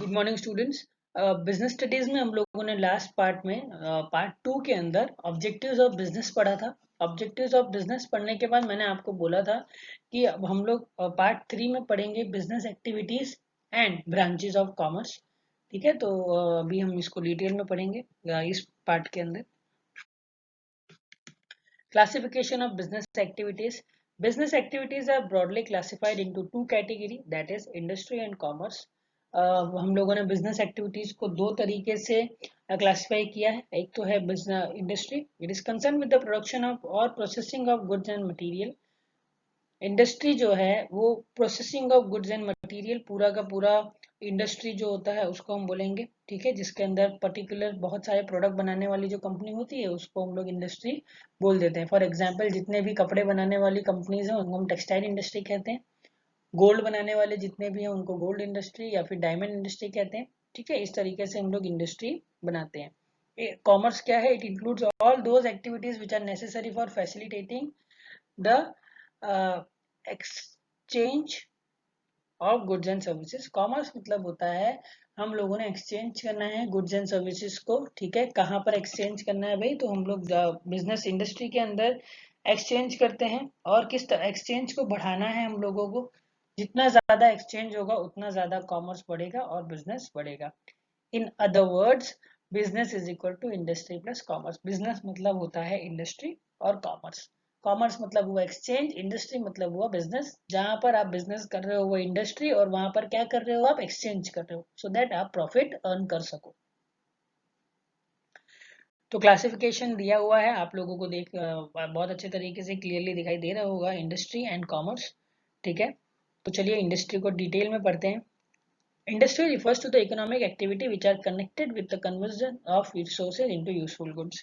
Good morning students. Business studies में हम लोगों ने लास्ट पार्ट में पार्ट 2 के अंदर ऑब्जेक्टिव्स ऑफ बिजनेस पढ़ा था। ऑब्जेक्टिव्स ऑफ बिजनेस पढ़ने के बाद मैंने आपको बोला था कि अब हम लोग पार्ट 3 में पढ़ेंगे business activities and branches of commerce. ठीक है, तो अभी हम इसको डिटेल में पढ़ेंगे इस पार्ट के अंदर। Classification of business activities. Business activities are broadly classified into two categories, that is industry and commerce. हम लोगों ने बिजनेस एक्टिविटीज को दो तरीके से क्लासिफाई किया है। एक तो है business industry, it is concern with the production of और processing of goods and material. Industry जो है वो processing of goods and material, पूरा का पूरा इंडस्ट्री जो होता है उसको हम बोलेंगे। ठीक है, जिसके अंदर पर्टिकुलर बहुत सारे प्रोडक्ट बनाने वाली जो कंपनी होती है उसको हम लोग इंडस्ट्री बोल देते हैं। फॉर एग्जांपल, जितने भी कपड़े बनाने वाली कंपनीज हैं उनको हम टेक्सटाइल इंडस्ट्री कहते हैं। गोल्ड बनाने वाले जितने भी हैं उनको गोल्ड इंडस्ट्री या फिर डायमंड इंडस्ट्री कहते हैं। ठीक है, इस तरीके से हम लोग इंडस्ट्री बनाते हैं। कॉमर्स क्या है? It includes all those activities which are necessary for facilitating the exchange of goods and services. Commerce मतलब होता है हम लोगों ने एक्सचेंज करना है गुड्स एंड सर्विसेज को। ठीक है, कहाँ पर एक्सचेंज करना है भाई? तो हम लोग बिजनेस इंडस्ट्री के अंदर एक्सचेंज करते हैं। और किस तरह एक्सचेंज को बढ़ाना है हम लोगों को? जितना ज्यादा एक्सचेंज होगा उतना ज्यादा कॉमर्स बढ़ेगा और बिजनेस बढ़ेगा। In other words, business is equal to industry plus commerce. Business मतलब होता है इंडस्ट्री और कॉमर्स। कॉमर्स मतलब हुआ एक्सचेंज, इंडस्ट्री मतलब हुआ बिजनेस। जहां पर आप बिजनेस कर रहे हो वो इंडस्ट्री, और वहां पर क्या कर रहे हो? आप एक्सचेंज कर रहे हो, सो दैट आप प्रॉफिट अर्न कर सको। तो क्लासिफिकेशन दिया हुआ है आप लोगों को, देख बहुत अच्छे तरीके से क्लियरली दिखाई दे रहा होगा, इंडस्ट्री एंड कॉमर्स। ठीक है, तो चलिए इंडस्ट्री को डिटेल में पढ़ते हैं। Industry refers to the economic activity which are connected with the conversion of resources into useful goods.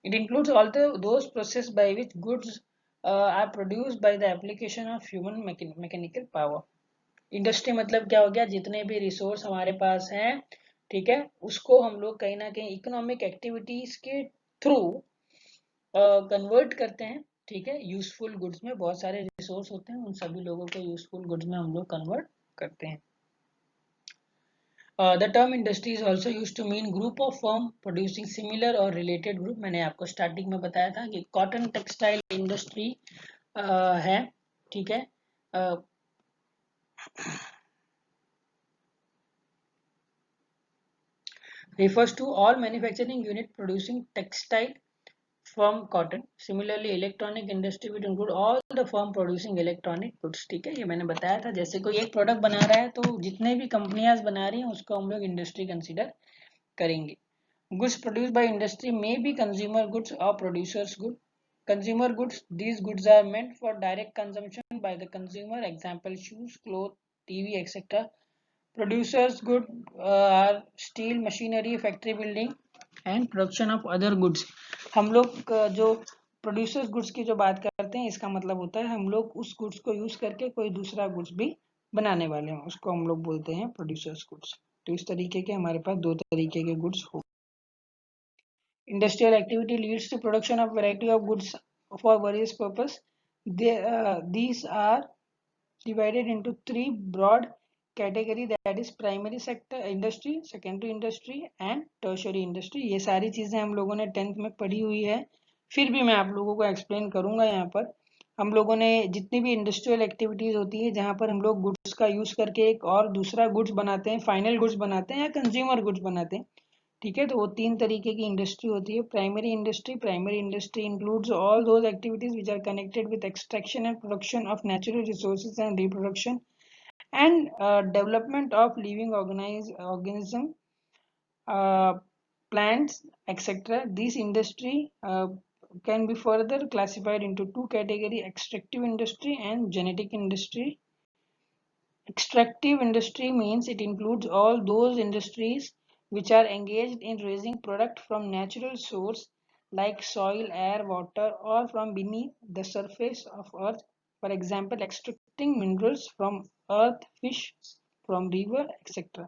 It includes all those processes by which goods are produced by the application of human mechanical power. Industry मतलब क्या हो गया? जितने भी resource हमारे पास हैं, ठीक है, उसको हम लोग कहीं ना कहीं इकोनॉमिक एक्टिविटीज के थ्रू कन्वर्ट करते हैं। ठीक है, यूजफुल गुड्स में बहुत सारे रिसोर्स होते हैं, उन सभी लोगों को यूजफुल गुड्स में हम लोग कन्वर्ट करते हैं। The term industry is also used to mean group of firm producing similar or related group. मैंने आपको स्टार्टिंग में बताया था कि कॉटन टेक्सटाइल इंडस्ट्री है। ठीक है, refers to all manufacturing unit producing textile from cotton. Similarly, electronic industry would include all the firm producing electronic goods. ठीक है, ये मैंने बताया था, जैसे कोई एक प्रोडक्ट बना रहा है तो जितने भी कंपनियां बना रही हैं उसको हम लोग इंडस्ट्री कंसीडर करेंगे। Goods produced by industry may be consumer goods or producers goods. Consumer goods, these goods are meant for direct consumption by the consumer, example shoes, clothes, TV, etc. Producers goods are steel, machinery, factory building and production of other goods. हम लोग जो producers goods की जो बात करते हैं, इसका मतलब होता है हम लोग उस गुड्स को यूज करके कोई दूसरा गुड्स भी बनाने वाले हैं, उसको हम लोग बोलते हैं प्रोड्यूसर्स गुड्स। तो इस तरीके के हमारे पास दो तरीके के गुड्स हो। Industrial activity leads to production of variety of goods for various purpose. These are divided into three broad category, that is primary sector industry, secondary industry and tertiary industry. ये सारी चीजें हम लोगों ने 10th में पढ़ी हुई है, फिर भी मैं आप लोगों को एक्सप्लेन करूंगा। यहाँ पर हम लोगों ने जितनी भी इंडस्ट्रियल एक्टिविटीज होती है जहाँ पर हम लोग गुड्स का यूज करके एक और दूसरा गुड्स बनाते हैं, फाइनल गुड्स बनाते हैं या कंज्यूमर गुड्स बनाते हैं। ठीक है, तो वो तीन तरीके की इंडस्ट्री होती है। Primary industry includes all those activities which are connected with extraction and production of natural resources and reproduction and development of living organism, plants, etc. This industry can be further classified into two categories, extractive industry and genetic industry. Extractive industry means it includes all those industries which are engaged in raising product from natural source like soil, air, water, or from beneath the surface of earth. For example, extracting minerals from earth, fish from river, etc.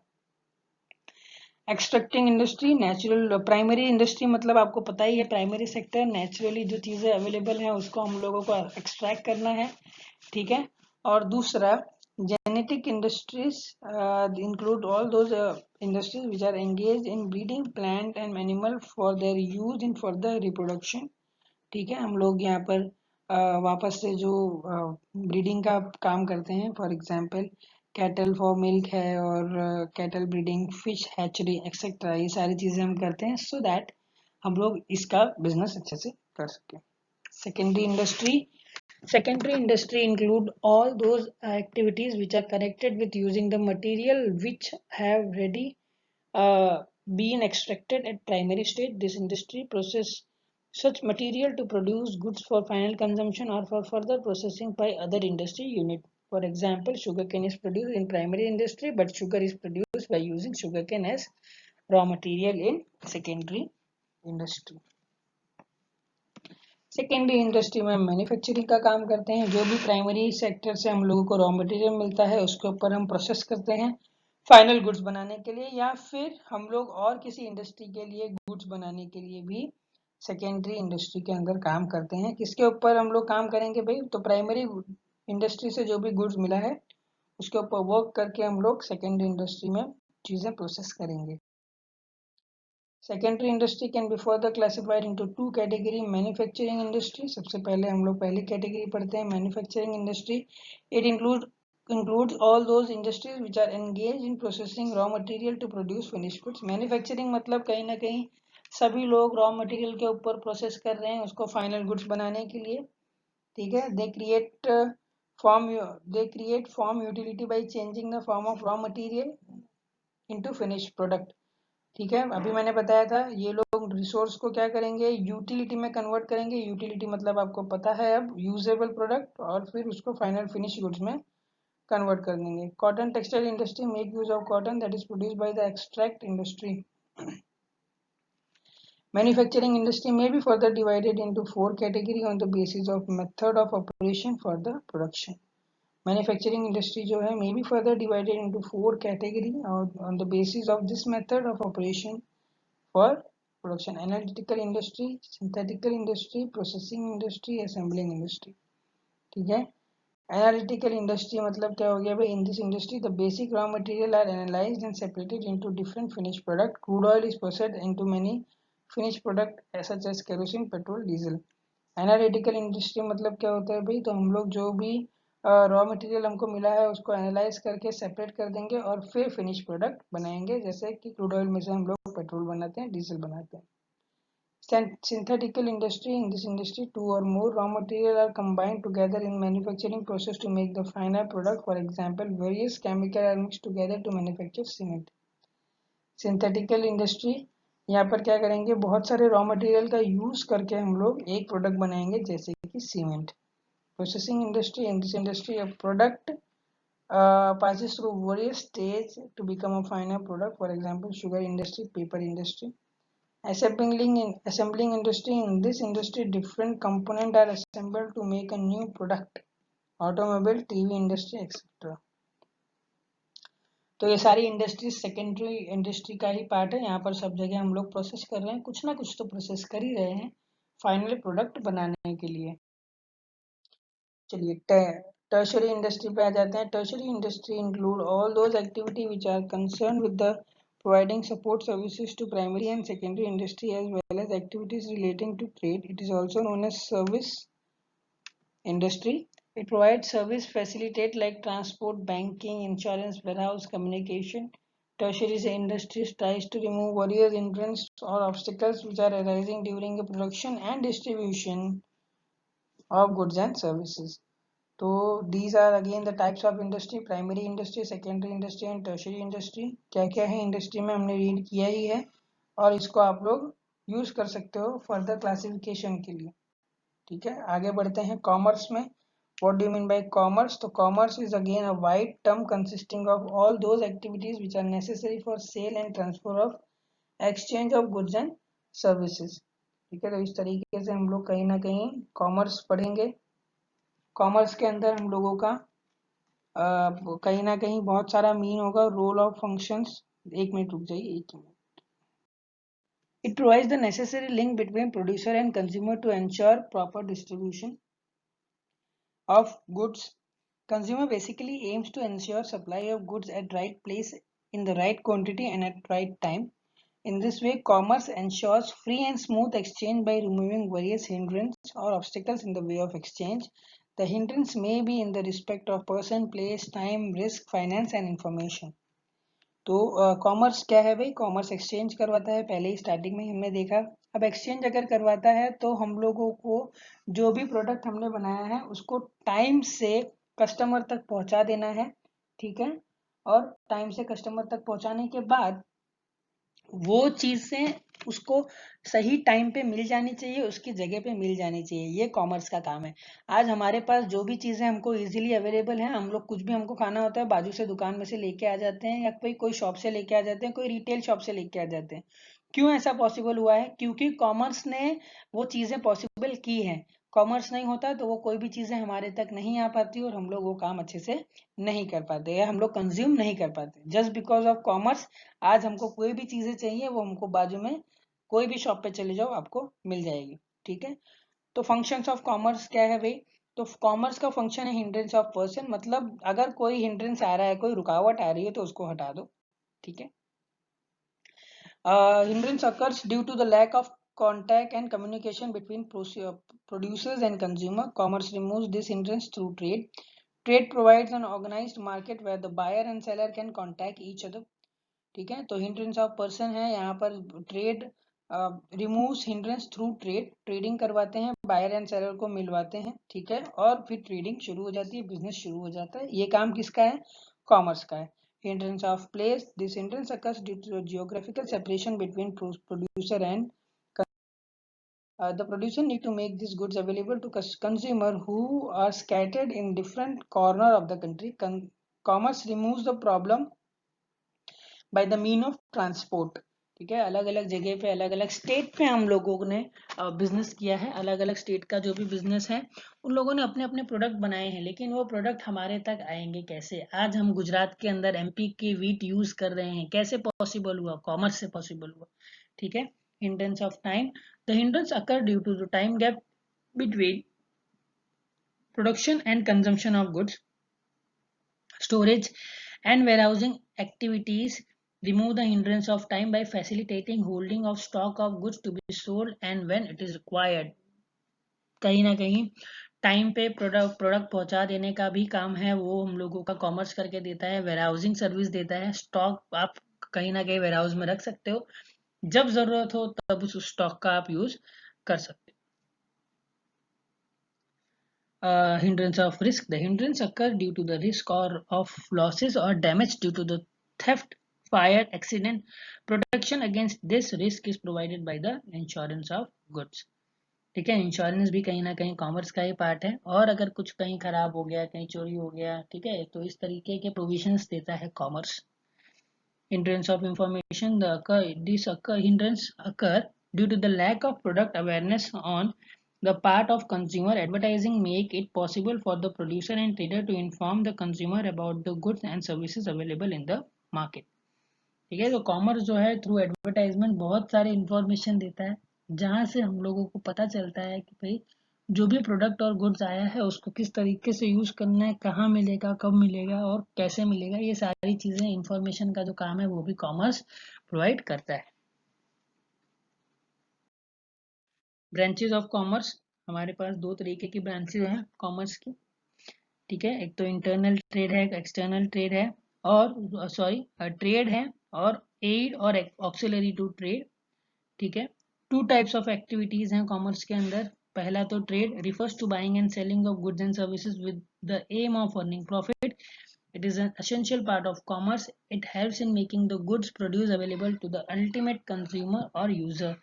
Extracting industry, natural. Primary industry मतलब आपको पता ही है, primary sector, naturally जो चीजें available हैं उसको हम लोगों को एक्सट्रैक्ट करना है। ठीक है, और दूसरा Genetic industries include all those industries which are engaged in breeding plant and animal for their use in further reproduction. ठीक है, हम लोग यहाँ पर वापस से जो ब्रीडिंग का काम करते हैं, for example cattle for milk है और cattle breeding, fish hatchery etcetera, ये सारी चीज़ें हम करते हैं सो दैट हम लोग इसका बिजनेस अच्छे से कर सकें. Secondary industry. Secondary industry include all those activities which are connected with using the material which have already been extracted at primary stage. This industry process such material to produce goods for final consumption or for further processing by other industry unit. For example, sugarcane is produced in primary industry, but sugar is produced by using sugarcane as raw material in secondary industry. Secondary industry में manufacturing का काम करते हैं. जो भी primary sector से हम लोगों को रॉ मटेरियल मिलता है उसके ऊपर हम प्रोसेस करते हैं फाइनल गुड्स बनाने के लिए, या फिर हम लोग और किसी इंडस्ट्री के लिए गुड्स बनाने के लिए भी सेकेंडरी इंडस्ट्री के अंदर काम करते हैं. किसके ऊपर हम लोग काम करेंगे भाई? तो प्राइमरी इंडस्ट्री से जो भी गुड्स मिला है उसके ऊपर वर्क करके हम लोग सेकेंडरी इंडस्ट्री में चीज़ें प्रोसेस करेंगे. Secondary industry can be further classified into two category. Manufacturing industry, सबसे पहले हम लोग पहली कैटेगरी पढ़ते हैं manufacturing industry. It includes all those industries which are engaged in processing raw material to produce finished goods. Manufacturing मतलब कहीं ना कहीं सभी लोग रॉ मटेरियल के ऊपर प्रोसेस कर रहे हैं उसको फाइनल गुड्स बनाने के लिए. ठीक है. They create form utility by changing the form of raw material into finished product. ठीक है. अभी मैंने बताया था ये लोग रिसोर्स को क्या करेंगे? यूटिलिटी में कन्वर्ट करेंगे. यूटिलिटी मतलब आपको पता है अब, यूजेबल प्रोडक्ट, और फिर उसको फाइनल फिनिश गुड्स में कन्वर्ट कर देंगे. Cotton textile industry make use of cotton that is produced by the extract industry. Manufacturing industry may be further divided into four categories on the basis of method of operation for the production. Manufacturing industry जो है may be further divided into four categories on the basis of this method of operation for production. Analytical industry, synthetical industry, processing industry, assembling industry. ठीक है. Analytical industry मतलब क्या हो गया भाई? In this industry the basic raw material are analyzed and separated into different finished product. Crude oil is processed into many finished product such as kerosene, petrol, diesel. Analytical industry मतलब क्या होता है भाई? तो हम लोग जो भी रॉ मटेरियल हमको मिला है उसको एनालाइज करके सेपरेट कर देंगे और फिर फिनिश प्रोडक्ट बनाएंगे. जैसे कि क्रूड ऑयल में से हम लोग पेट्रोल बनाते हैं, डीजल बनाते हैं. Synthetical industry. In this industry, two or more raw material are combined together in manufacturing process to make the final product. For example, various chemicals are mixed together to manufacture cement. Synthetical industry, यहाँ पर क्या करेंगे? बहुत सारे raw material का use करके हम लोग एक प्रोडक्ट बनाएंगे जैसे कि cement. Processing industry. In this industry a product passes through various stages to become a final product. For example, sugar industry, paper industry. Assembling industry. In this industry different components are assembled to make a new product. Automobile, TV industry, etc. तो ये सारी industries secondary industry का ही part है. यहाँ पर सब जगह हम लोग प्रोसेस कर रहे हैं, कुछ ना कुछ तो प्रोसेस कर ही रहे हैं फाइनल प्रोडक्ट बनाने के लिए. चलिए टर्शरी इंडस्ट्री पे आ जाते हैं. Tertiary industry include all those activity which are concern with the providing support services to primary and secondary industry as well as activities relating to trade. It is also known as service industry. It provides service facilitate like transport, banking, insurance, warehouse, communication. Tertiary industries tries to remove barriers, hindrances or obstacles which are arising during the production and distribution of goods and services. तो these are again the types of industry: primary industry, secondary industry and tertiary industry. क्या क्या है industry में हमने read किया ही है और इसको आप लोग यूज कर सकते हो फर्दर क्लासिफिकेशन के लिए. ठीक है. आगे बढ़ते हैं कॉमर्स में. What do you mean by commerce? तो commerce is again a wide term consisting of all those activities which are necessary for sale and transfer of exchange of goods and services. ठीक है. तो इस तरीके से हम लोग कहीं ना कहीं कॉमर्स पढ़ेंगे. कॉमर्स के अंदर हम लोगों का कहीं ना कहीं बहुत सारा मीन होगा. Role of functions. एक मिनट रुक जाइए, एक मिनट. It provides the necessary link between producer and consumer to ensure proper distribution of goods Consumer basically aims to ensure supply of goods at right place in the right quantity and at right time. In this way, commerce ensures free and smooth exchange by removing various hindrances or obstacles in the way of exchange. The hindrance may be in the respect of person, place, time, risk, finance and information. तो commerce क्या है भाई? Commerce exchange करवाता है, पहले ही starting में हमने देखा। अब एक्सचेंज अगर करवाता है तो हम लोगों को जो भी प्रोडक्ट हमने बनाया है उसको टाइम से कस्टमर तक पहुंचा देना है, ठीक है। और टाइम से कस्टमर तक पहुंचाने के बाद वो चीजें उसको सही टाइम पे मिल जानी चाहिए, उसकी जगह पे मिल जानी चाहिए। ये कॉमर्स का काम है। आज हमारे पास जो भी चीजें हमको इजीली अवेलेबल है, हम लोग कुछ भी हमको खाना होता है बाजू से दुकान में से लेके आ जाते हैं, या कोई शॉप से लेके आ जाते हैं, कोई रिटेल शॉप से लेके आ जाते हैं। क्यों ऐसा पॉसिबल हुआ है? क्योंकि कॉमर्स ने वो चीजें पॉसिबल की हैं। कॉमर्स नहीं होता तो वो कोई भी चीजें हमारे तक नहीं आ पाती और हम लोग वो काम अच्छे से नहीं कर पाते या हम लोग कंज्यूम नहीं कर पाते। जस्ट बिकॉज ऑफ कॉमर्स आज हमको कोई भी चीजें चाहिए वो हमको बाजू में कोई भी शॉप पे चले जाओ आपको मिल जाएगी, ठीक है। तो फंक्शंस ऑफ कॉमर्स क्या है भाई? तो कॉमर्स का फंक्शन है हिंड्रेंस ऑफ पर्सन, मतलब अगर कोई हिंड्रेंस आ रहा है, कोई रुकावट आ रही है तो उसको हटा दो, ठीक है। Hindrance occurs due to the lack of contact and communication between producers and consumer. Commerce removes this hindrance through trade. Trade provides an organized market where the buyer and seller can contact each other. ठीक है, तो hindrance of person है यहाँ पर trade removes hindrance through trade. Trading करवाते हैं, buyer and seller को मिलवाते हैं, ठीक है, और फिर ट्रेडिंग शुरू हो जाती है, बिजनेस शुरू हो जाता है। ये काम किसका है? कॉमर्स का है। Hindrance of place. This hindrance occurs due to the geographical separation between producer and the producer need to make these goods available to consumer who are scattered in different corner of the country. Commerce removes the problem by the mean of transport. ठीक है, अलग अलग जगह पे अलग अलग state पे हम लोगों ने बिजनेस किया है। अलग अलग स्टेट का जो भी बिजनेस है उन लोगों ने अपने अपने प्रोडक्ट बनाए हैं, लेकिन वो प्रोडक्ट हमारे तक आएंगे कैसे? आज हम गुजरात के अंदर एमपी के वीट यूज कर रहे हैं, कैसे पॉसिबल हुआ? कॉमर्स से पॉसिबल हुआ, ठीक है। Hindrance of time. The hindrance occur due to the time gap between production and consumption of goods, storage and warehousing activities remove the hindrance of time by facilitating holding of stock of goods to be sold and when it is required. कहीं ना कहीं time पे product पहुंचा देने का भी काम है वो हम लोगों का कॉमर्स करके देता है। वेयरहाउसिंग सर्विस देता है। स्टॉक आप कहीं ना कहीं वेयरहाउस में रख सकते हो, जब जरूरत हो तब उस स्टॉक का आप यूज कर सकते हो। Hindrance of risk. The hindrance occur due to the risk or of losses or damage due to the theft, fire, accident. Protection against this risk is provided by the insurance of goods. ठीक है, insurance भी कहीं ना कहीं commerce का ही part है। और अगर कुछ कहीं खराब हो गया, कहीं चोरी हो गया, ठीक है, तो इस तरीके के प्रोविजंस देता है commerce. Hindrance of information. Hindrance occur due to the lack of product awareness on the part of consumer. Advertising make it possible for the producer and trader to inform the consumer about the goods and services available in the market. ठीक है, तो commerce जो है through advertisement बहुत सारे information देता है, जहां से हम लोगों को पता चलता है कि भाई जो भी प्रोडक्ट और गुड्स आया है उसको किस तरीके से यूज करना है, कहाँ मिलेगा, कब मिलेगा और कैसे मिलेगा। ये सारी चीजें इंफॉर्मेशन का जो काम है वो भी कॉमर्स प्रोवाइड करता है। Branches of commerce. हमारे पास दो तरीके की ब्रांचेस हैं कॉमर्स की, ठीक है। एक तो इंटरनल ट्रेड है, एक्सटर्नल ट्रेड है, और सॉरी ट्रेड है और एड और ऑक्सिलरी टू ट्रेड, ठीक है। टू टाइप्स ऑफ एक्टिविटीज हैं कॉमर्स के अंदर। पहला तो trade refers to buying and selling of goods and services with the aim of earning profit. It is an essential part of commerce. It helps in making the goods produced available to the ultimate consumer or user.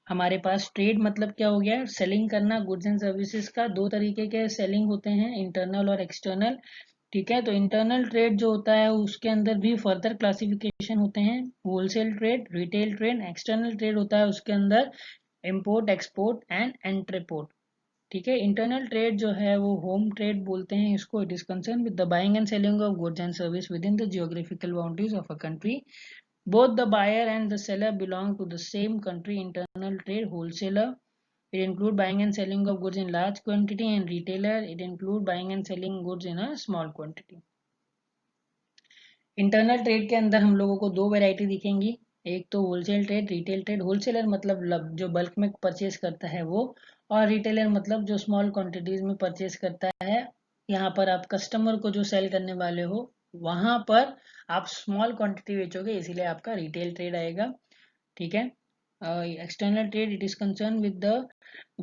हमारे पास trade मतलब क्या हो गया? Selling करना goods and services का। दो तरीके के सेलिंग होते हैं, इंटरनल और एक्सटर्नल, ठीक है। तो इंटरनल ट्रेड जो होता है उसके अंदर भी फर्दर क्लासिफिकेशन होते हैं, wholesale trade, retail trade. External trade होता है उसके अंदर इम्पोर्ट, एक्सपोर्ट एंड एंट्रीपोर्ट, ठीक है। इंटरनल ट्रेड जो है वो होम ट्रेड बोलते हैं इसको। It is concern with the buying and selling of goods and service with in the geographical boundaries of a country. Both the buyer and the seller belong to the same country. Internal trade, wholesaler It include buying and selling of goods in large quantity, and retailer it include buying and selling goods in a small quantity. Internal trade के अंदर हम लोगों को दो variety दिखेंगी, एक तो wholesale trade, retail trade. Wholesaler मतलब जो बल्क में परचेज करता है वो, और रिटेलर मतलब जो स्मॉल क्वांटिटीज में परचेज करता है। यहाँ पर आप कस्टमर को जो सेल करने वाले हो वहां पर आप स्मॉल क्वांटिटी बेचोगे, इसीलिए आपका रिटेल ट्रेड आएगा। ठीक है। External trade it is concern with the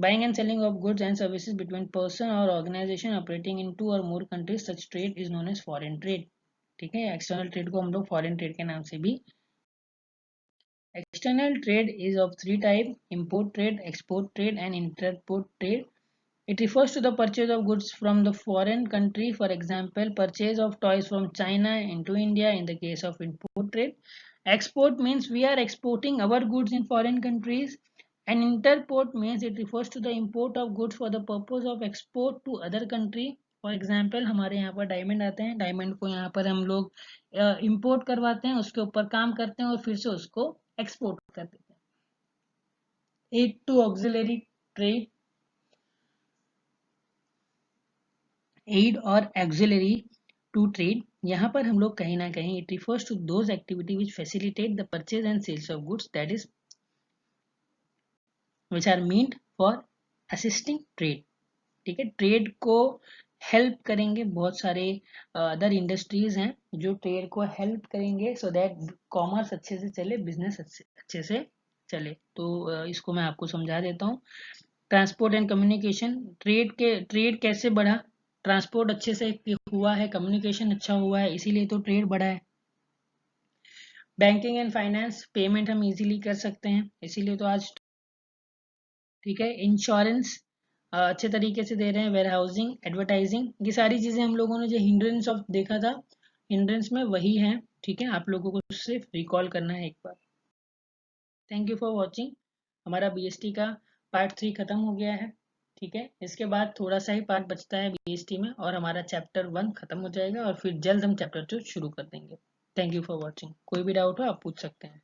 buying and selling of goods and services between person or organization operating in two or more countries. Such trade is known as foreign trade. ठीक है। External trade को हम लोग foreign trade के नाम से भी। External trade is of three type: import trade, export trade and entrepot trade. It refers to the purchase of goods from the foreign country. For example, purchase of toys from China into India in the case of import trade. Export means we are exporting our goods in foreign countries. And interport means it refers to the import of goods for the purpose of export to other country. For example, हमारे यहाँ पर diamond आते हैं, diamond को यहाँ पर हम लोग इंपोर्ट करवाते हैं, उसके ऊपर काम करते हैं और फिर से उसको एक्सपोर्ट कर देते हैं। Aid to auxiliary trade, aid और एक्सिलरी टू ट्रेड, यहाँ पर हम लोग कहीं ना कहीं it refers to those activity which facilitate the purchase and sales of goods, that is which are meant for assisting trade. ठीक है। ट्रेड को हेल्प करेंगे, बहुत सारे अदर इंडस्ट्रीज हैं जो ट्रेड को हेल्प करेंगे सो दैट कॉमर्स अच्छे से चले, बिजनेस अच्छे से चले। तो इसको मैं आपको समझा देता हूँ। ट्रांसपोर्ट एंड कम्युनिकेशन, ट्रेड कैसे बढ़ा? ट्रांसपोर्ट अच्छे से हुआ है, कम्युनिकेशन अच्छा हुआ है, इसीलिए तो ट्रेड बढ़ा है। बैंकिंग एंड फाइनेंस, पेमेंट हम इजीली कर सकते हैं, इसीलिए तो आज। ठीक है। इंश्योरेंस अच्छे तरीके से दे रहे हैं। वेयर हाउसिंग, एडवर्टाइजिंग, ये सारी चीजें हम लोगों ने जो हिंड्रेंस ऑफ देखा था, हिंड्रेंस में वही है। ठीक है। आप लोगों को सिर्फ रिकॉल करना है एक बार। Thank you for watching. हमारा बीएसटी का पार्ट 3 खत्म हो गया है। ठीक है। इसके बाद थोड़ा सा ही पार्ट बचता है बीएसटी में और हमारा चैप्टर 1 खत्म हो जाएगा और फिर जल्द हम चैप्टर 2 शुरू कर देंगे। Thank you for watching. कोई भी डाउट हो आप पूछ सकते हैं।